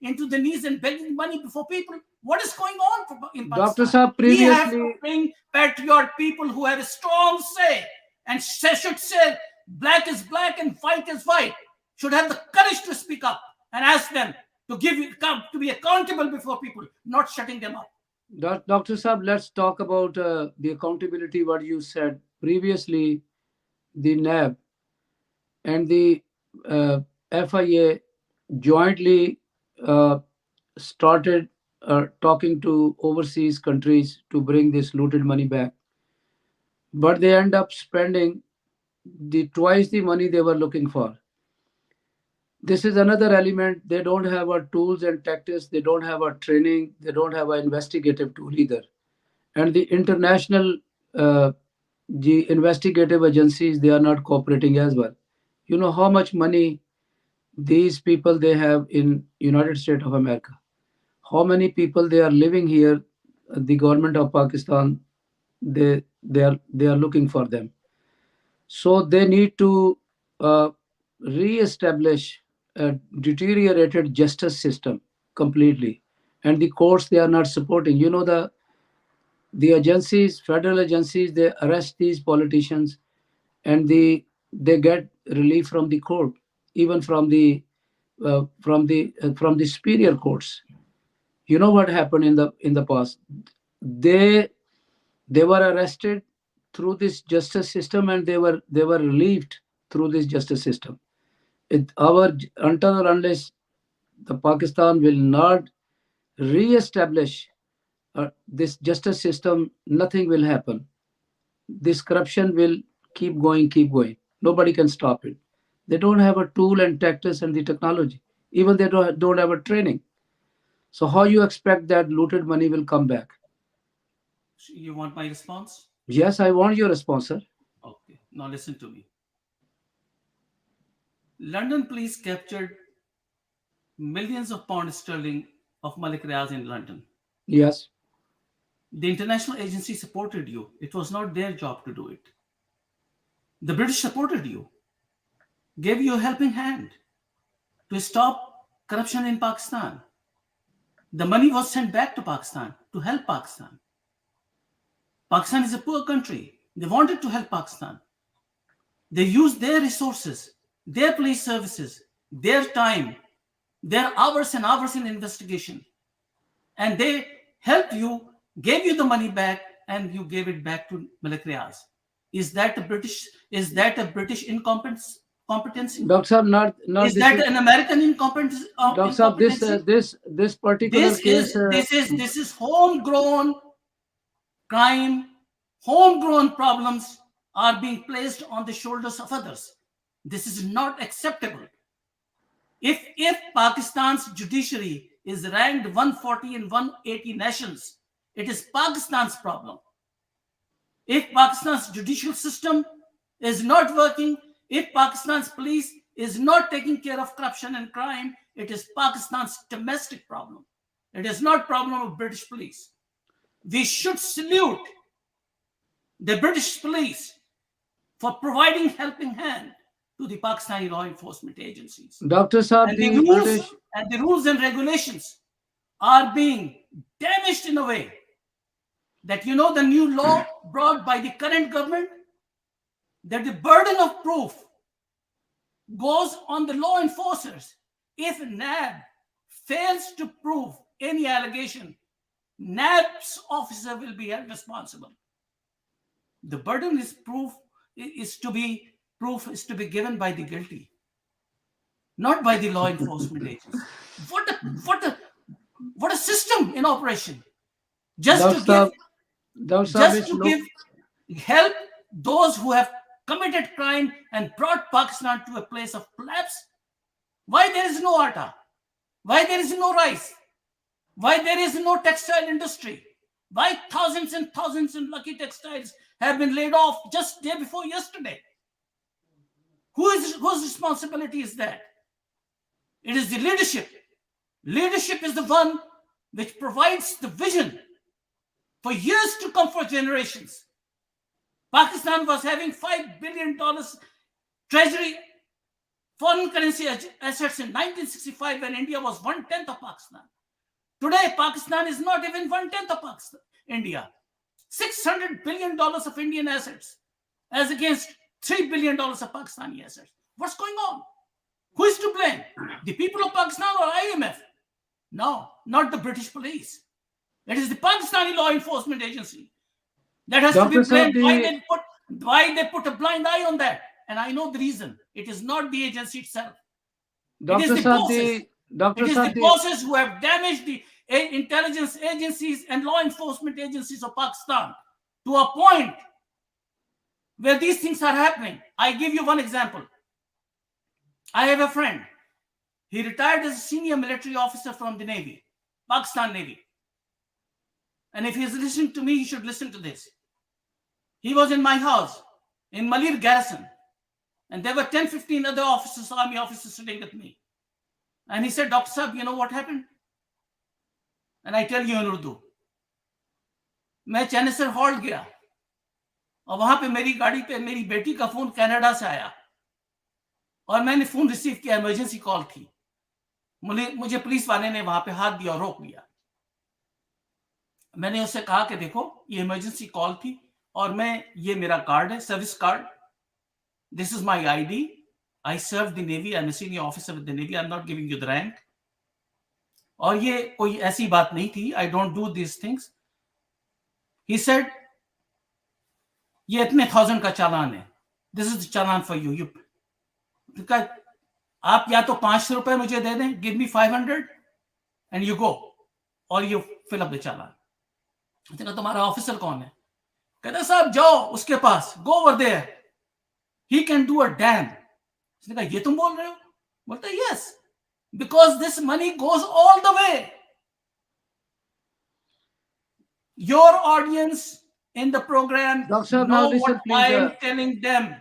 S2: into the knees and begging money before people. What is going on in Pakistan?
S1: Dr. Saab, previously,
S2: we have to bring patriot people who have a strong say and should say black is black and white is white, should have the courage to speak up and ask them to to be accountable before people, not shutting them up.
S1: Dr. Saab, let's talk about the accountability, what you said. Previously, the NAB and the FIA jointly started talking to overseas countries to bring this looted money back. But they end up spending twice the money they were looking for. This is another element. They don't have a tools and tactics. They don't have a training. They don't have an investigative tool either. And the international the investigative agencies, they are not cooperating as well. You know how much money these people they have in United States of America. How many people they are living here? The government of Pakistan, they are looking for them. So they need to re-establish a deteriorated justice system completely, and the courts they are not supporting. You know the agencies, federal agencies, they arrest these politicians, and they get relief from the court, even from the superior courts. You know what happened in the past? They they were arrested through this justice system, and they were relieved through this justice system. Until or unless The Pakistan will not re-establish this justice system. Nothing will happen. This corruption will keep going, keep going. Nobody can stop it. They don't have a tool and tactics and the technology. Even they don't have a training. So how you expect that looted money will come back?
S2: You want my response?
S1: Yes, I want your response, sir.
S2: Okay, now listen to me. London police captured millions of pounds sterling of Malik Riaz in London.
S1: Yes.
S2: The international agency supported you. It was not their job to do it. The British supported you, gave you a helping hand to stop corruption in Pakistan. The money was sent back to Pakistan to help Pakistan. Pakistan is a poor country. They wanted to help Pakistan. They used their resources, their police services, their time, their hours and hours in investigation. And they helped you, gave you the money back, and you gave it back to Malik Riaz. Is that a British incompetency?
S1: Dr. Saab, not
S2: Is
S1: this
S2: that
S1: is
S2: an American incompetency?
S1: Dr. Saab,
S2: Incompetency?
S1: this particular
S2: This
S1: case.
S2: is this is this is homegrown crime. Homegrown problems are being placed on the shoulders of others. This is not acceptable. If Pakistan's judiciary is ranked 140 in 180 nations, it is Pakistan's problem. If Pakistan's judicial system is not working, if Pakistan's police is not taking care of corruption and crime, it is Pakistan's domestic problem. It is not problem of British police. We should salute the British police for providing helping hand to the Pakistani law enforcement agencies.
S1: Dr. Saab,
S2: And the
S1: the
S2: rules
S1: British.
S2: and the rules and regulations are being damaged in a way that the new law brought by the current government, that the burden of proof goes on the law enforcers. If NAB fails to prove any allegation, NAB's officer will be held responsible. The burden is to be given by the guilty, not by the law enforcement agency. What a system in operation! Just
S1: Dr.
S2: to give
S1: Saab, Dr. Saab,
S2: just
S1: it's
S2: to
S1: no.
S2: give help those who have committed crime and brought Pakistan to a place of collapse. Why there is no atta? Why there is no rice? Why there is no textile industry? Why thousands and thousands of lucky textiles have been laid off just day before yesterday? Whose responsibility is that? It is the leadership. Leadership is the one which provides the vision for years to come, for generations. Pakistan was having $5 billion treasury foreign currency assets in 1965 when India was 1/10 of Pakistan. Today, Pakistan is not even 1/10 of India. $600 billion of Indian assets as against $3 billion of Pakistani assets. What's going on? Who is to blame? The people of Pakistan or IMF? No, not the British police. It is the Pakistani law enforcement agency that has to be
S1: Dr. Saab,
S2: blamed. Why they put a blind eye on that? And I know the reason. It is not the agency itself. It is
S1: Dr.
S2: the
S1: Saab,
S2: bosses.
S1: Dr.
S2: It is
S1: Saab,
S2: the bosses who have damaged the intelligence agencies and law enforcement agencies of Pakistan to a point where these things are happening. I give you one example. I have a friend. He retired as a senior military officer from the Navy, Pakistan Navy. And if he's listening to me, he should listen to this. He was in my house in Malir Garrison. And there were 10, 15 other officers, army officers sitting with me. And he said, Dr. Saab, you know what happened? And I tell you in Urdu. मैं चैनेसर hall गया और वहां पे मेरी गाड़ी पे मेरी बेटी का फोन कनाडा से आया और मैंने फोन रिसीव किया, इमरजेंसी कॉल थी. मुझे पुलिस वाले ने वहां पे हाथ दिया और रोक लिया. मैंने उससे कहा कि देखो ये इमरजेंसी कॉल थी और ये मेरा कार्ड है, service card. This is my ID. I serve the Navy. I'm a senior officer with the Navy. I'm not giving you the rank. और ये कोई ऐसी बात नहीं थी. I don't do these things. He said, ये इतने 1,000 का चालान है. This is the challan for you. आप या तो 500 रुपए मुझे दे दें, give me 500 and you go, और यू फिल अप द चालान। उसने कहा तुम्हारा ऑफिसर कौन है? कहता साहब जाओ उसके पास, go over there, he can do a dam. उसने कहा ये तुम बोल रहे हो? बोलता yes, because this money goes all the way. Your audience in the program
S1: Doctor Saab, now
S2: know what
S1: listen,
S2: I
S1: please.
S2: am telling them.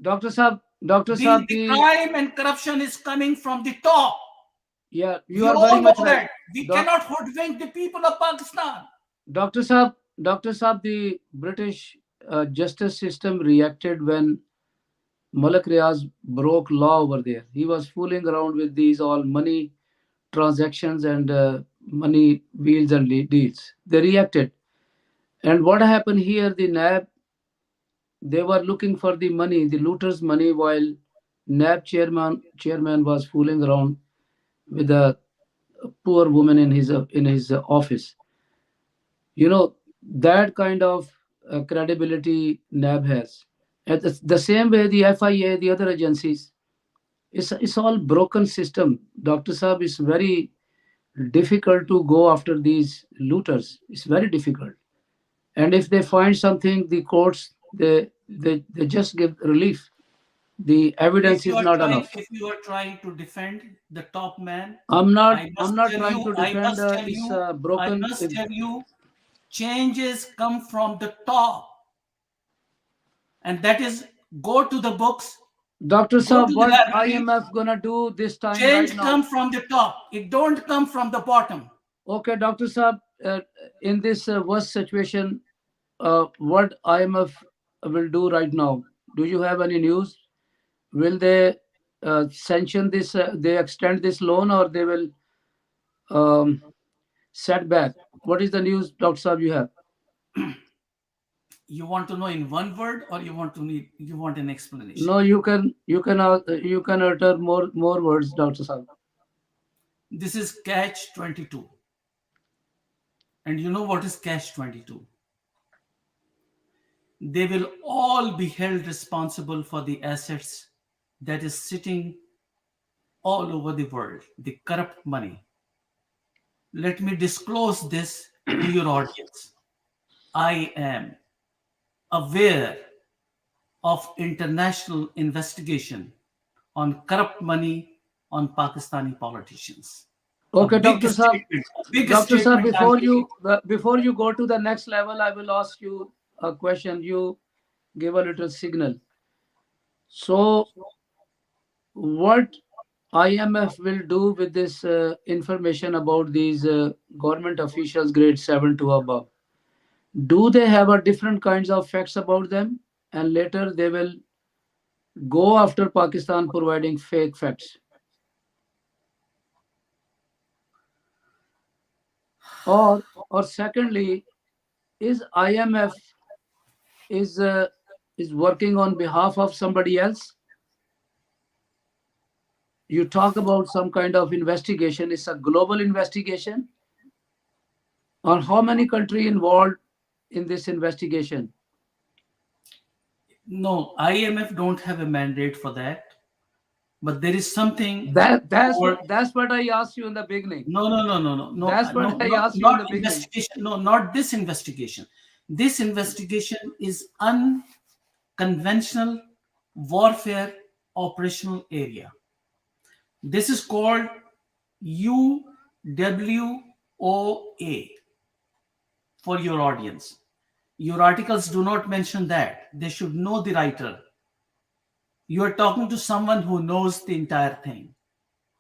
S1: Doctor Saab, Doctor Saab,
S2: The crime and corruption is coming from the top.
S1: yeah, you
S2: We
S1: are very
S2: all know
S1: much right.
S2: that. We cannot hoodwink the people of Pakistan.
S1: Doctor Saab, the British justice system reacted when Malak Riaz broke law over there. He was fooling around with these all money transactions and money wheels and deals. They reacted. And what happened here, the NAB, they were looking for the money, the looters' money, while NAB chairman was fooling around with a poor woman in his office. You know, that kind of credibility NAB has. And the same way the FIA, the other agencies, it's all broken system. Dr. Saab, is very difficult to go after these looters. It's very difficult. And if they find something, the courts, they just give relief. The evidence is not enough.
S2: If you are trying to defend the top man,
S1: I'm not
S2: I
S1: I'm
S2: must
S1: not
S2: tell
S1: trying
S2: you,
S1: to defend this
S2: I
S1: broken.
S2: must tell you, changes come from the top, and that is go to the books,
S1: Dr.
S2: go
S1: Saab,
S2: to the
S1: what
S2: library.
S1: IMF gonna do this time right
S2: Change
S1: now?
S2: come from the top. It don't come from the bottom.
S1: Okay, Dr. Saab, in this worst situation, what IMF will do right now? Do you have any news? Will they sanction this? They extend this loan, or they will um, set back? What is the news, Dr. Saab? You have?
S2: You want to know in one word, or you want an explanation?
S1: No, you can utter more words, Dr. Saab.
S2: This is catch 22. And you know what is catch 22? They will all be held responsible for the assets that is sitting all over the world, the corrupt money. Let me disclose this to your audience. I am aware of international investigation on corrupt money on Pakistani politicians. A
S1: Okay, Dr. Saab.
S2: big
S1: Dr. Saab,
S2: statement I'm making.
S1: before you go to the next level, I will ask you a question. You give a little signal. So, what IMF will do with this information about these government officials, grade 7 to above? Do they have a different kinds of facts about them, and later they will go after Pakistan providing fake facts? Or secondly, is IMF is uh, is working on behalf of somebody else? You talk about some kind of investigation. It's a global investigation. On how many countries involved in this investigation?
S2: No, IMF don't have a mandate for that, but there is something called.
S1: That's what I asked you in the beginning.
S2: No,
S1: That's what
S2: no,
S1: I
S2: not,
S1: asked you in
S2: not
S1: the beginning.
S2: investigation. No, not this investigation. This investigation is unconventional warfare operational area. This is called UWOA for your audience. Your articles do not mention that. They should know the writer. You are talking to someone who knows the entire thing.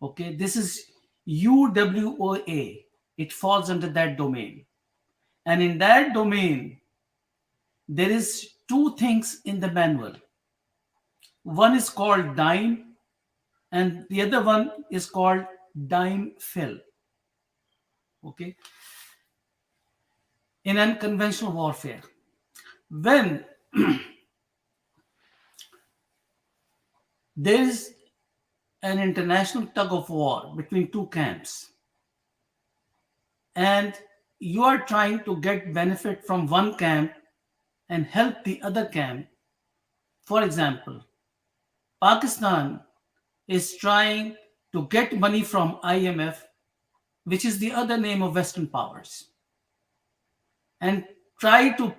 S2: Okay, this is UWOA. It falls under that domain. And in that domain, there is two things in the manual. One is called dime, and the other one is called dime fill. Okay, in unconventional warfare, when there is an international tug of war between two camps, and you are trying to get benefit from one camp and help the other camp. For example, Pakistan is trying to get money from IMF, which is the other name of Western powers, and try to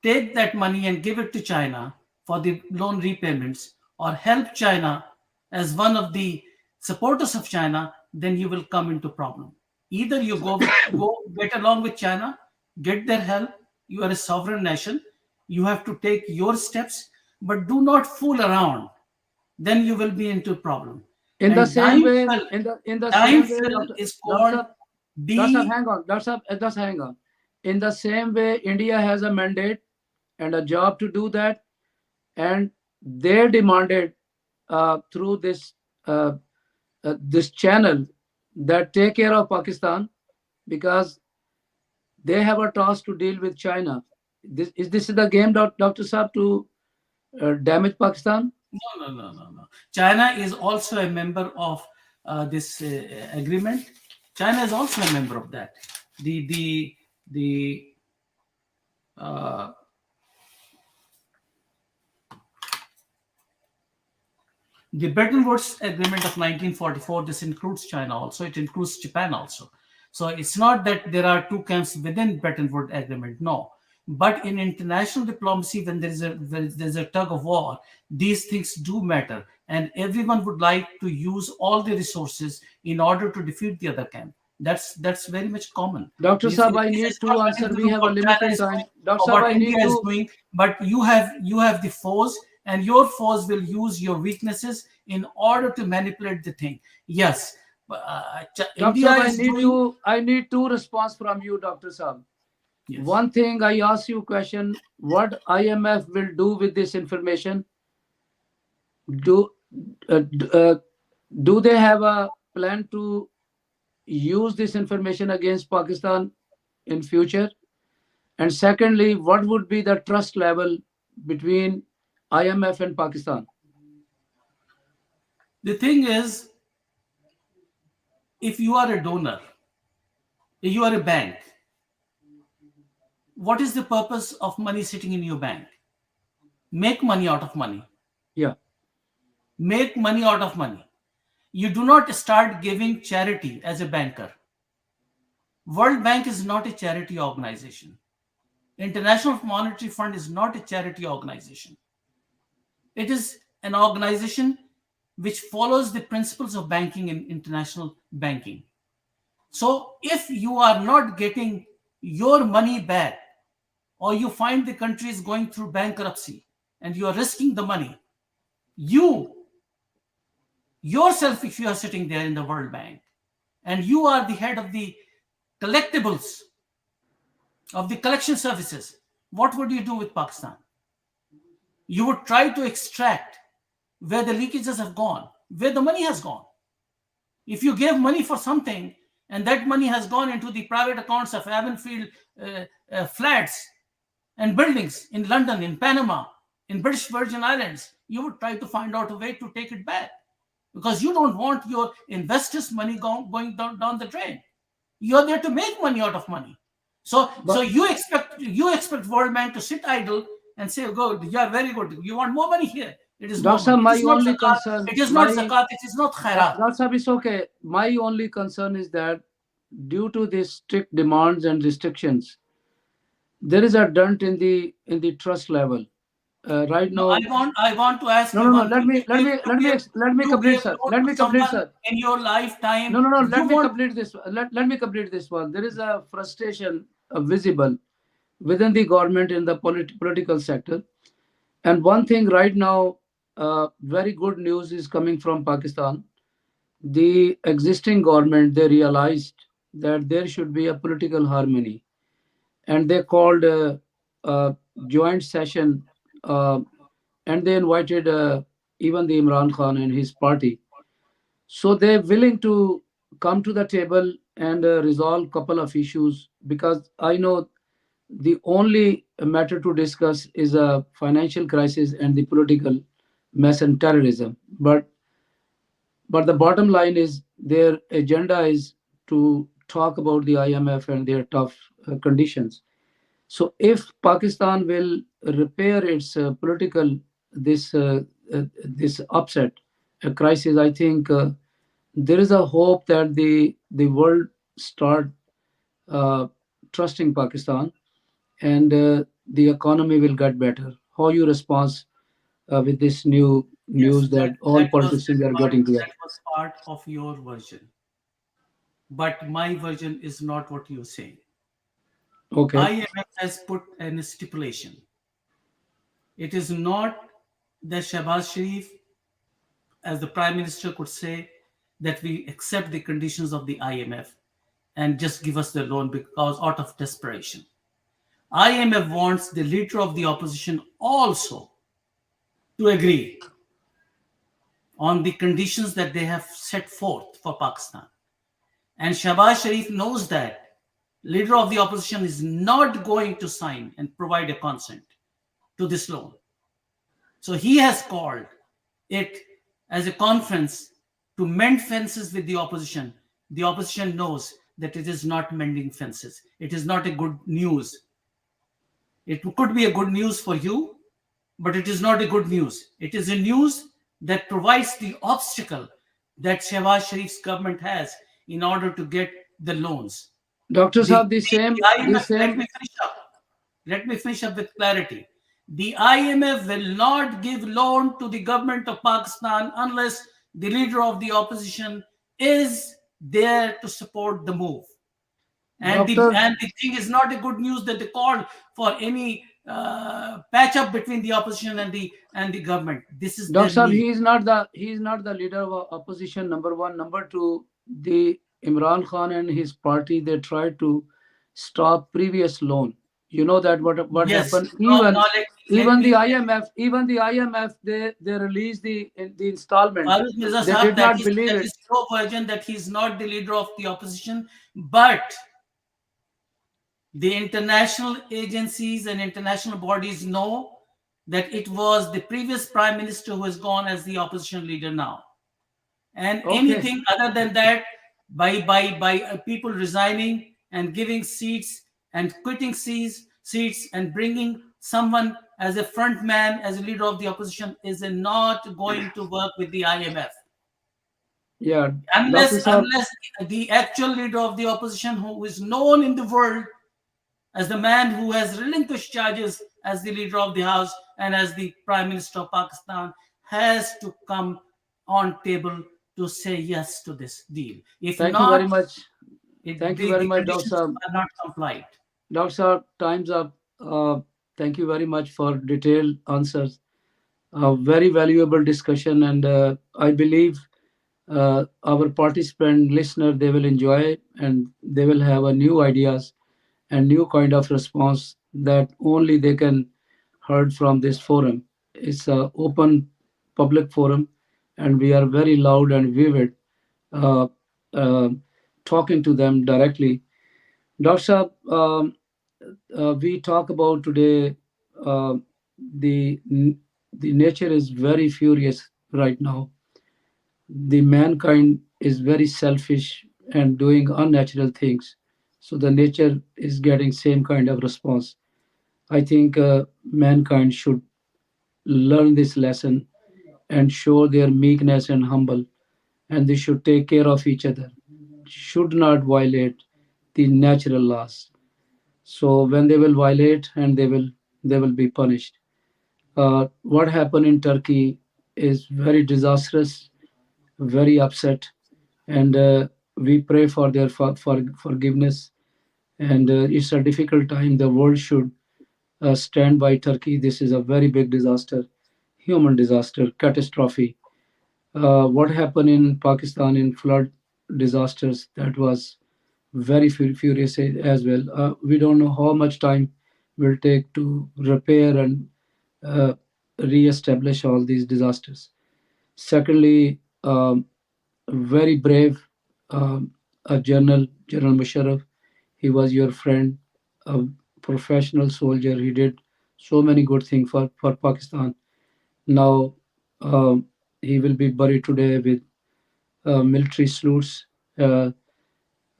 S2: take that money and give it to China for the loan repayments, or help China as one of the supporters of China, then you will come into problem. Either you go get along with China, get their help. You are a sovereign nation. You have to take your steps, but do not fool around. Then you will be into problem.
S1: In the
S2: And
S1: same
S2: dime
S1: way,
S2: fill,
S1: in the
S2: dime
S1: same way,
S2: fill is
S1: Doctor
S2: called
S1: Sahab,
S2: D.
S1: Hang on, Doctor Sahab, just hang on. In the same way, India has a mandate and a job to do that, and they demanded through this channel that take care of Pakistan, because they have a task to deal with China. This is the game, Doctor Saab, to damage Pakistan?
S2: No, no, no, no, no. China is also a member of this agreement. China is also a member of that. The uh, the Bretton Woods Agreement of 1944. This includes China also. It includes Japan also. So it's not that there are two camps within Bretton Woods Agreement. No. But in international diplomacy, when there's a tug of war, these things do matter, and everyone would like to use all the resources in order to defeat the other camp. That's very much common.
S1: Dr. Saab, I
S2: This
S1: need
S2: is
S1: to
S2: not
S1: answer.
S2: nothing to
S1: We
S2: do
S1: have a
S2: what China
S1: limited
S2: is
S1: time.
S2: doing
S1: Dr.
S2: or
S1: Saab,
S2: what
S1: I need
S2: India is
S1: to.
S2: doing, but you have the foes, and your foes will use your weaknesses in order to manipulate the thing. Yes,
S1: Dr.
S2: India
S1: Saab,
S2: is doing.
S1: I need two response from you, Dr. Saab.
S2: Yes.
S1: One thing, I ask you question: what IMF will do with this information? Do d- do they have a plan to use this information against Pakistan in future? And secondly, what would be the trust level between IMF and Pakistan?
S2: The thing is, if you are a donor, you are a bank, what is the purpose of money sitting in your bank? Make money out of money.
S1: Yeah.
S2: Make money out of money. You do not start giving charity as a banker. World Bank is not a charity organization. International Monetary Fund is not a charity organization. It is an organization which follows the principles of banking and international banking. So if you are not getting your money back, or you find the country is going through bankruptcy and you are risking the money, you yourself, if you are sitting there in the World Bank and you are the head of the collectibles, of the collection services, what would you do with Pakistan? You would try to extract where the leakages have gone, where the money has gone. If you gave money for something and that money has gone into the private accounts of Avonfield flats and buildings in London, in Panama, in British Virgin Islands, you would try to find out a way to take it back, because you don't want your investors' money going down the drain. You're there to make money out of money. So
S1: But
S2: you expect World Bank to sit idle and say, "Go, you are very good. You want more money here. It is more
S1: Dr. Saab,
S2: money. It
S1: my
S2: is not
S1: only
S2: zakat.
S1: concern,
S2: It is not
S1: my
S2: zakat. It is not khairat."
S1: Dr. Saab, it's okay. My only concern is that due to these strict demands and restrictions, there is a dent in the trust level. Right
S2: No, I
S1: now,
S2: want I want to ask
S1: no,
S2: you
S1: no, no.
S2: one thing.
S1: Let me
S2: You
S1: complete,
S2: gave
S1: sir.
S2: loan
S1: Let
S2: to
S1: me complete,
S2: someone
S1: sir.
S2: in your lifetime.
S1: No, no, no.
S2: You
S1: Let me
S2: want.
S1: complete this. Let me complete this one. There is a frustration visible within the government in the political sector. And one thing right now, very good news is coming from Pakistan. The existing government, they realized that there should be a political harmony, and they called a joint session, uh, and they invited even the Imran Khan and his party. So they're willing to come to the table and resolve couple of issues, because I know the only matter to discuss is a financial crisis and the political mess and terrorism. But the bottom line is their agenda is to talk about the IMF and their tough conditions. So if Pakistan will repair its political this this upset, a crisis, I think there is a hope that the world start uh, trusting Pakistan, and the economy will get better. How you respond with this new
S2: Yes,
S1: news that all politicians are getting there?
S2: that was part of your version, but my version is not what you're saying.
S1: Okay,
S2: IMF has put an stipulation. It is not that Shahbaz Sharif, as the Prime Minister, could say that we accept the conditions of the IMF and just give us the loan because out of desperation. IMF wants the leader of the opposition also to agree on the conditions that they have set forth for Pakistan. And Shahbaz Sharif knows that leader of the opposition is not going to sign and provide a consent to this loan. So he has called it as a conference to mend fences with the opposition. The opposition knows that it is not mending fences. It is not a good news. It could be a good news for you, but it is not a good news. It is a news that provides the obstacle that Shehbaz Sharif's government has in order to get the loans.
S1: Doctor Saab,
S2: The
S1: the
S2: IMF, let
S1: same.
S2: me finish up. Let me finish up with clarity. The IMF will not give loan to the government of Pakistan unless the leader of the opposition is there to support the move.
S1: Doctor,
S2: And the thing is not a good news that they called for any patch up between the opposition and the government. This is
S1: Dr.
S2: their
S1: Saab,
S2: need.
S1: he is not the leader of opposition. Number one, number two, the Imran Khan and his party, they tried to stop previous loan. You know that what
S2: Yes.
S1: happened.
S2: Now let me
S1: Even the IMF, they released the installment.
S2: Farooq Mirza
S1: They
S2: Saab,
S1: did not believe
S2: that
S1: it.
S2: is your version that he's not the leader of the opposition, but the international agencies and international bodies know that it was the previous prime minister who has gone as the opposition leader now. And
S1: Okay,
S2: anything other than that, by people resigning and giving seats and quitting seats and bringing someone as a front man, as a leader of the opposition, is not going to work with the IMF
S1: yeah, Dr. Saab.
S2: unless the actual leader of the opposition, who is known in the world as the man who has relinquished charges as the leader of the house and as the prime minister of Pakistan, has to come on table to say yes to this deal. If
S1: Thank you
S2: not,
S1: very much. Thank you very
S2: the
S1: much, Dr.
S2: conditions
S1: Saab.
S2: are not complied.
S1: Dr. Saab, time's up. Thank you very much for detailed answers. A very valuable discussion, and I believe our participant listener, they will enjoy it, and they will have a new ideas and new kind of response that only they can heard from this forum. It's a open public forum, and we are very loud and vivid, uh, uh, talking to them directly. Dr. Saab, we talk about today, uh, the the nature is very furious right now. The mankind is very selfish and doing unnatural things, so the nature is getting same kind of response. I think mankind should learn this lesson and show their meekness and humble, and they should take care of each other, should not violate the natural laws. So when they will violate, and they will be punished. What happened in Turkey is very disastrous, very upset, and we pray for their forgiveness. And it's a difficult time. The world should stand by Turkey. This is a very big disaster, human disaster, catastrophe. What happened in Pakistan in flood disasters, that was very furious as well. We don't know how much time will take to repair and uh, re-establish all these disasters. Secondly, very brave, a General Musharraf. He was your friend, a professional soldier. He did so many good things for Pakistan. Now he will be buried today with military salutes. Uh,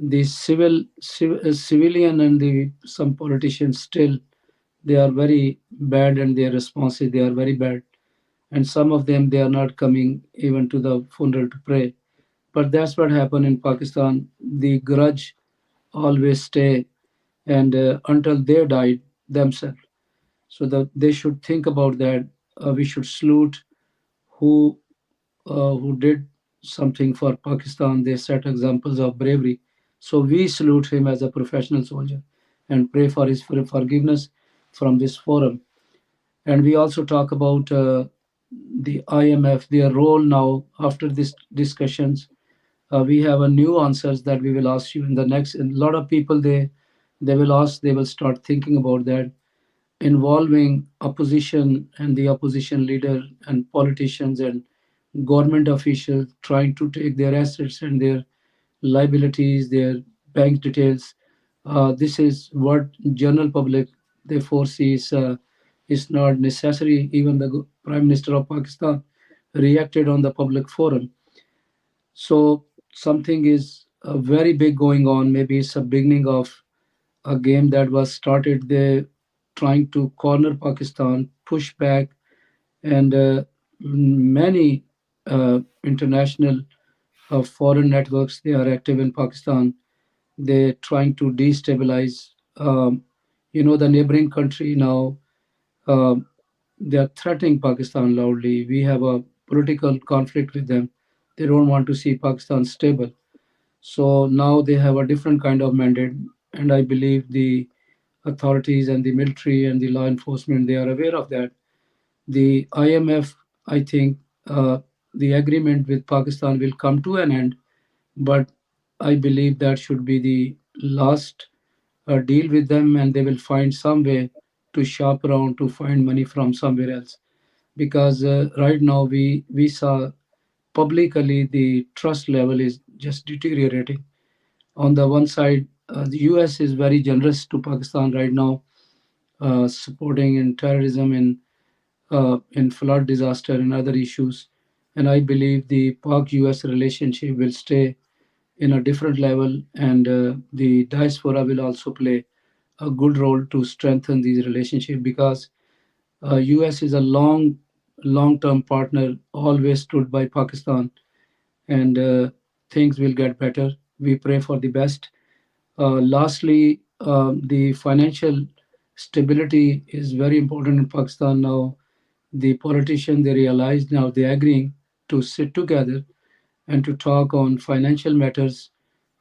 S1: the civilian and the some politicians still, they are very bad, and their responses, they are very bad. and some of them they are not coming even to the funeral to pray. But that's what happened in Pakistan. The grudge always stay, and until they died themselves. So that they should think about that. We should salute who who did something for Pakistan. They set examples of bravery. So we salute him as a professional soldier and pray for his forgiveness from this forum. And we also talk about the IMF, their role now after these discussions. We have a new answers that we will ask you in the next. And a lot of people they will ask, they will start thinking about that, involving opposition and the opposition leader and politicians and government officials trying to take their assets and their liabilities, their bank details. This is what general public they foresee is not necessary. Even the Prime Minister of Pakistan reacted on the public forum. So something is very big going on. Maybe it's a beginning of a game that was started. They trying to corner Pakistan, push back, and many international foreign networks they are active in Pakistan. They're trying to destabilize. The neighboring country now. um they are threatening Pakistan loudly. We have a political conflict with them. They don't want to see Pakistan stable. So now they have a different kind of mandate, and I believe the authorities and the military and the law enforcement they are aware of that. The IMF, I think, the agreement with Pakistan will come to an end, but I believe that should be the last deal with them, and they will find some way to shop around to find money from somewhere else. Because right now we saw publicly the trust level is just deteriorating. On the one side, the US is very generous to Pakistan right now, supporting in terrorism, in flood disaster and other issues. And I believe the Pak US relationship will stay in a different level, and the diaspora will also play a good role to strengthen these relationship, because US is a long term partner, always stood by Pakistan, and things will get better. We pray for the best. Lastly, the financial stability is very important in Pakistan now. The politicians they realize now they're agreeing to sit together and to talk on financial matters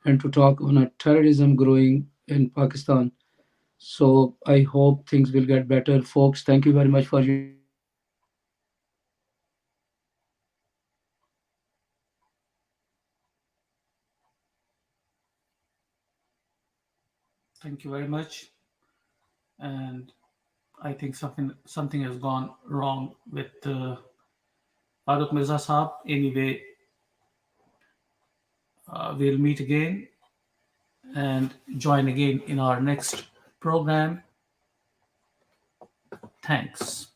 S1: and to talk on a terrorism growing in Pakistan. So I hope things will get better, folks. Thank you very much for your time. And
S2: Thank you very much. And I think something has gone wrong with Farooq Mirza Saab. Anyway, we'll meet again and join again in our next program. Thanks.